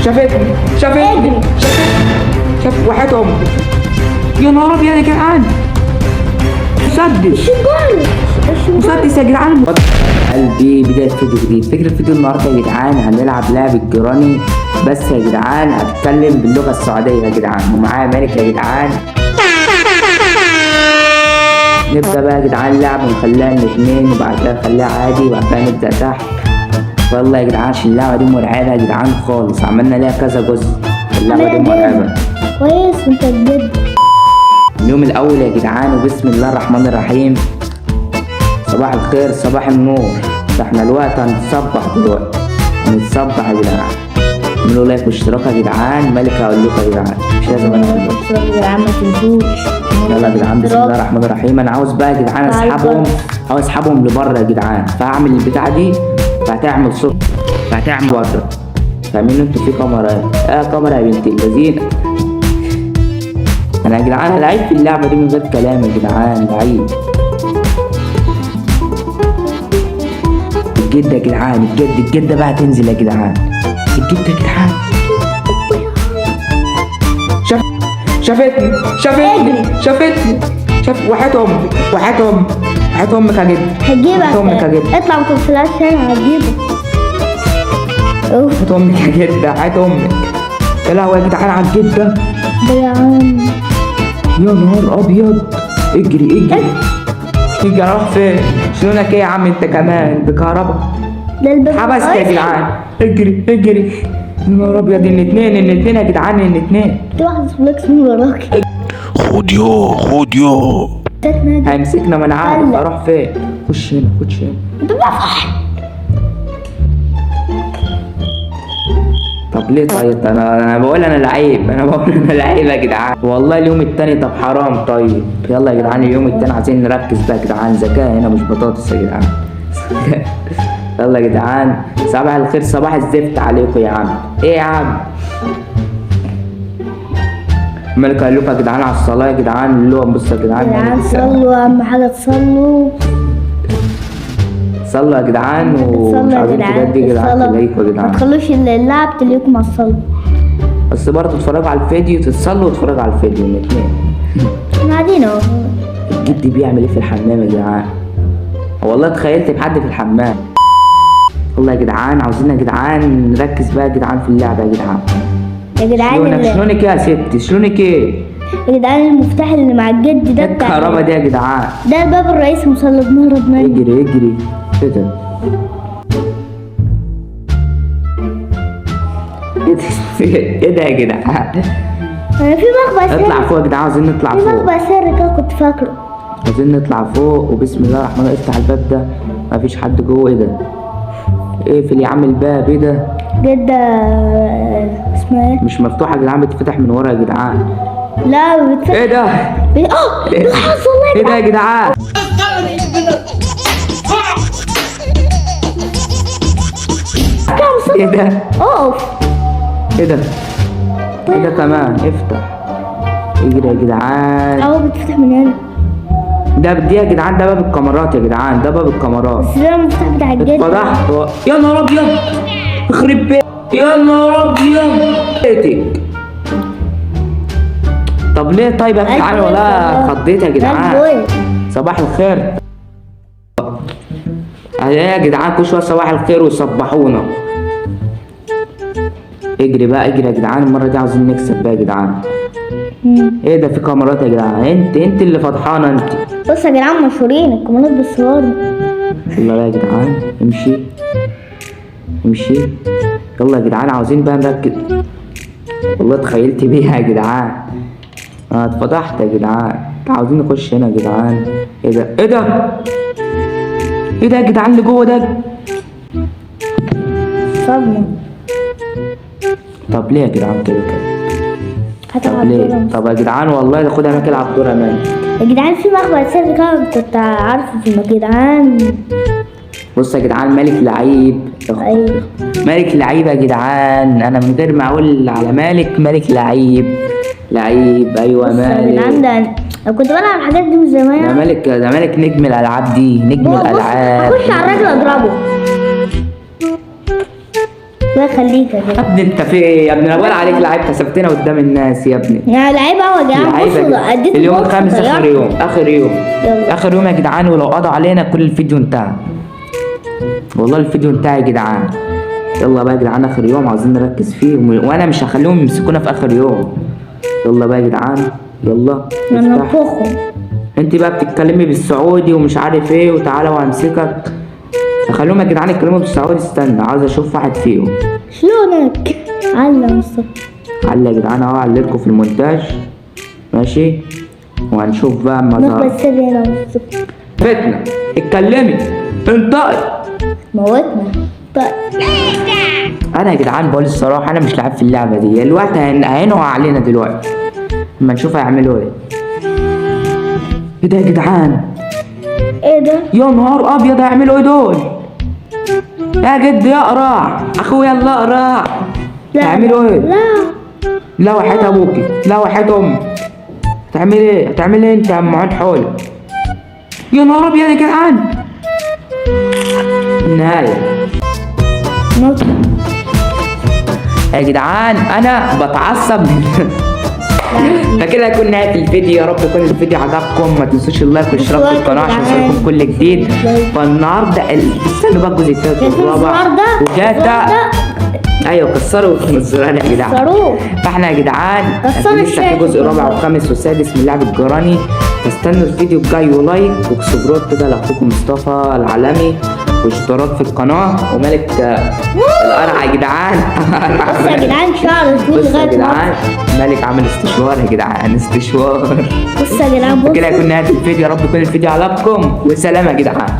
شافتني اجري. شاف وحياة امي. يا نهار ابيض يا جدعان، مسدس مسدس يا جدعان. قلبي بداية فيديو جديد. فكرة فيديو النهارده يا جدعان هنلعب لعبة جراني، بس يا جدعان هتكلم باللغة السعودية يا جدعان، ومعايا مالك يا جدعان. نبدأ بقى يا جدعان لعب ونخليها الاثنين وبعد كده نخليها عادي وبعد كده نبدأ تحت. يلا يا جدعان عشان اللعبة دي مرعبة يا جدعان خالص، عملنا ليها كذا جزء. اللعبة دي مرعبة كويس وانت بجد. اليوم الأول يا جدعان وبسم الله الرحمن الرحيم. صباح الخير صباح النور. احنا الوقت هنتصبح دلوقتي، هنتصبح يا جدعان. اعملوا لايك واشتراك يا جدعان. مالك هقول لكم يا جدعان مش لازم انا اقول لكم يا جدعان ما تنسوش. يلا يا جدعان بسم الله الرحمن الرحيم. انا عاوز بقى يا جدعان اسحبهم لبره يا جدعان، فهعمل البتاعه دي فهتعمل صوت فهتعمل بره. فاهمين انتوا في كاميرا؟ كاميرا يا بنت اللذينه. انا يا جدعان لعيب في اللعبه دي من غير كلام يا جدعان، لعيب الجد يا جدعان. الجد بقى تنزل يا جدعان. الجد يا جدعان شافتني وحياة امك يا جد. هتجيبك اطلع ما تبصلهاش تاني هتجيبك. وحياة امك يا جد، وحياة امك. يا لهوي يا جدعان على الجد ده يا عم. يا نهار ابيض. اجري راح فين؟ شلونك ايه يا عم انت كمان بكهرباء؟ ده الباب حبست يا جدعان. اجري يا نهار ابيض. الاثنين يا جدعان الاثنين. في واحد فليكس من وراك. خد يو هيمسكنا. ما انا عارف اروح فين. خش هنا طب ليه طيب؟ انا بقول انا لعيب يا جدعان والله. اليوم التاني طب حرام. طيب يلا يا جدعان اليوم التاني عايزين نركز بقى يا جدعان. ذكاء هنا مش بطاطس يا جدعان. يلا يا جدعان صباح الخير صباح الزفت عليكم يا عم. ايه يا عم مالك؟ قال لكم يا جدعان على الصلاه يا جدعان. اللي هو بصوا يا جدعان صلوا، اهم حاجه صلوا يا جدعان. ومش عايزين تجدي يا جدعان تلاقيكم يا جدعان. ما تخلوش اللعب تلاقيكم على الصلاه، بس برضه تتفرجوا على الفيديو، تتصلوا وتتفرجوا على الفيديو الاثنين. احنا قاعدين اهو. الجد بيعمل ايه في الحمام يا جدعان؟ والله تخيلت بحد في الحمام. والله يا جدعان عاوزين يا جدعان نركز بقى يا جدعان في اللعبه يا جدعان. يا جدعان شلونك يا ستي؟ شلونك ايه؟ يا جدعان المفتاح اللي مع الجد ده بتاع الكهرباء ده يا جدعان. ده الباب الرئيسي مسلط نهرب منه. اجري كده. ايه ده يا جدعان؟ انا في مخبأ سري. اطلع فوق يا جدعان، عاوزين نطلع فوق. في مخبأ سري كده كنت فاكره. عايزين نطلع فوق وبسم الله الرحمن الرحيم. افتح الباب ده مفيش حد جوه. ايه ده؟ اقفل يا عم الباب. ايه ده؟ جدة اسمها ايه؟ مش مفتوحه يا جدعان، بتتفتح من ورا يا جدعان. لا بتفتح. ايه ده؟ بالحظ والله ايه ده يا جدعان؟ ايه ده؟ اقف. ايه ده كمان؟ افتح. اجري يا جدعان. اهو بتفتح من هنا. دي يا جدعان ده باب الكاميرات يا جدعان، ده باب الكاميرات. بس ده المفتاح بتاع الجد. اتفضحت. يا نهار ابيض يخرب بيت. يا نهار ابيض بيتك. طب ليه طيب يا جدعان؟ ولا خضيت يا جدعان. صباح الخير يا جدعان. كل شويه صباح الخير ويصبحونا. اجري يا جدعان. المره دي عاوزين نكسب بقى يا جدعان. ايه ده؟ في كاميرات يا جدعان. انت اللي فضحانه انت. بص يا جدعان مشهورين الكاميرات بالصور. يلا يا جدعان امشي. يلا يا جدعان عاوزين بقى نركز. والله تخيلت بيها يا جدعان. اتفضحت يا جدعان. عاوزين نخش هنا يا جدعان. ايه ده يا جدعان اللي جوه ده؟ صدمة. طب ليه يا جدعان كده؟ طب ليه؟ طب يا جدعان والله تاخدها ماك العب دور امان. يا جدعان في مخبأ سري كده كنت عارفه في جدعان. بص يا جدعان مالك لعيب. ايوه مالك لعيب يا جدعان. انا من غير ما اقول على مالك لعيب. ايوه مالك. يا جدعان ده انا كنت بلعب الحاجات دي من زمان. ده مالك نجم الالعاب دي. نجم الالعاب. هخش على الراجل اضربه. الله يخليك يا يا جدع. ابني انت في ايه يا ابني؟ انا بقول عليك لعيب كسبتنا قدام الناس يا ابني. يا لعيب اهو يا جدعان، لعيبة بصوا جدا. اديت اليوم بوكس الخامس ضيعت. اخر يوم يلا. اخر يوم يا جدعان، ولو قضوا علينا كل الفيديو انتهى. والله الفيديو انتهى يا جدعان. يلا بقى يا جدعان اخر يوم عاوزين نركز فيه وانا مش هخليهم يمسكونا في اخر يوم. يلا بقى يا جدعان يلا انا افتح. نفخهم. انت بقى بتتكلمي بالسعودي ومش عارف ايه وتعالى وهمسكك. خليهم يا جدعان يتكلموا بالسعودي. استنى عاوز اشوف واحد فيهم. شلونك؟ علم مصطفى. علي يا جدعان اهو، علمكم في المونتاج ماشي، وهنشوف بقى اما نخبة ظهر السر هنا مصطفى. فتنة. اتكلمي انطقي. موتنا. طيب. انا يا جدعان بقول الصراحه انا مش لاعب في اللعبه دي. الوقت هينقوا علينا دلوقتي اما نشوف هيعملوا ايه. ايه ده يا جدعان؟ ايه ده؟ يا نهار ابيض، هيعملوا ايه دول؟ يا جد اقرع اخويا الله اقرع. هيعملوا ايه؟ لا. لا وحياة ابوكي، لا وحياة امي. هتعمل ايه؟ هتعمل ايه انت يا عم عود حولك؟ يا نهار ابيض يا جدعان. النهاية موت. يا جدعان انا بتعصب ده كده هيكون نهاية الفيديو. يا رب يكون الفيديو عجبكم. ما تنسوش اللايك والاشتراك في القناة عشان يوصلكم كل جديد. فالنهارده استنوا بقى الجزء التالت والرابع وجاتا. ايوه كسروا الزرار يا جدعان. كسروه. فاحنا يا جدعان كسروا لسه في الشاشة. جزء رابع وخامس وسادس من لعبة جراني. فاستنوا الفيديو الجاي ولايك وسبسكرايب كده لاخوكم مصطفى العالمي، واشتراك في القناة وملك القرع يا جدعان. بص يا جدعان شعر طويل بص يا لغاية جدعان مالك عامل استشوار يا جدعان، استشوار. بص يا جدعان بص. كده يكون نهاية الفيديو. يا رب يكون الفيديو عجبكم، وسلام يا جدعان.